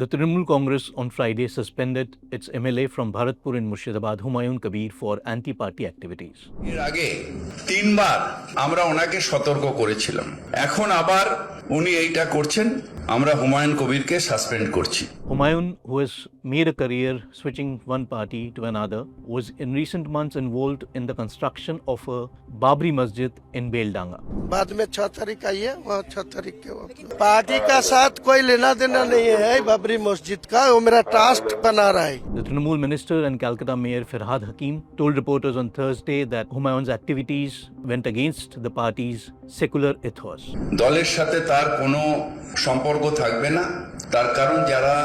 The Trinamool Congress on Friday suspended its MLA from Bharatpur in Murshidabad, Humayun Kabir, for anti-party activities. এর আগে তিনবার আমরা ওনাকে সতর্ক করেছিলাম, এখন আবার উনি এইটা করছেন, আমরা হুমায়ুন কবিরকে সাসপেন্ড করছি। Humayun, who has made a career switching one party to another, was in recent months involved in the construction of a Babri Masjid in Beldanga. बाद में 6 तारीख आई है, वहाँ 6 तारीख के वक्त पार्टी का साथ कोई लेना देना नहीं है बाबरी मस्जिद का, वो मेरा ट्रस्ट बना रहा है। The Trinamool minister and Calcutta mayor Firhad Hakim told reporters on Thursday that Humayun's activities went against the party's secular ethos. দলের সাথে তার কোনো সম্পর্ক থাকবে না, তার কারণ যারা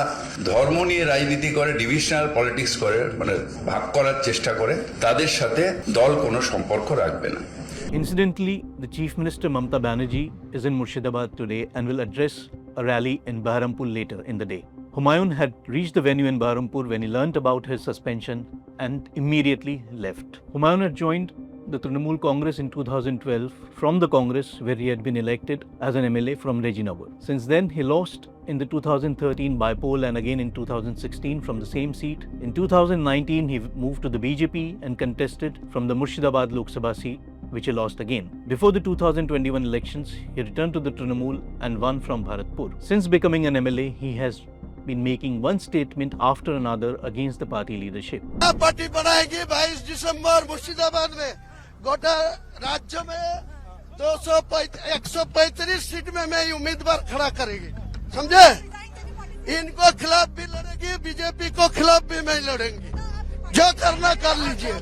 ধর্ম নিয়ে রাজনীতি করে, ডিভিশনাল পলিটিক্স করে, মানে ভাগ করার চেষ্টা করে, তাদের সাথে দল কোনো সম্পর্ক রাখবে না। Incidentally, the Chief Minister Mamata Banerjee is in Murshidabad today and will address a rally in Baharampur later in the day. Humayun had reached the venue in Baharampur when he learnt about his suspension and immediately left. Humayun had joined the Trinamool Congress in 2012 from the Congress where he had been elected as an MLA from Rajinagar. Since then, he lost in the 2013 by-poll and again in 2016 from the same seat. In 2019, he moved to the BJP and contested from the Murshidabad Lok Sabha seat, which he lost again. Before the 2021 elections, he returned to the Trinamool and won from Bharatpur. Since becoming an MLA, he has been making one statement after another against the party leadership. Party बनाएगी 22 दिसंबर मुर्शिदाबाद में, गोटा राज्य में 135 seat में मैं उम्मीदवार खड़ा करेगी, समझे? इनको खिलाफ भी लड़ेगी, बीजेपी को खिलाफ भी मैं लड़ेंगी, जो करना कर लीजिए।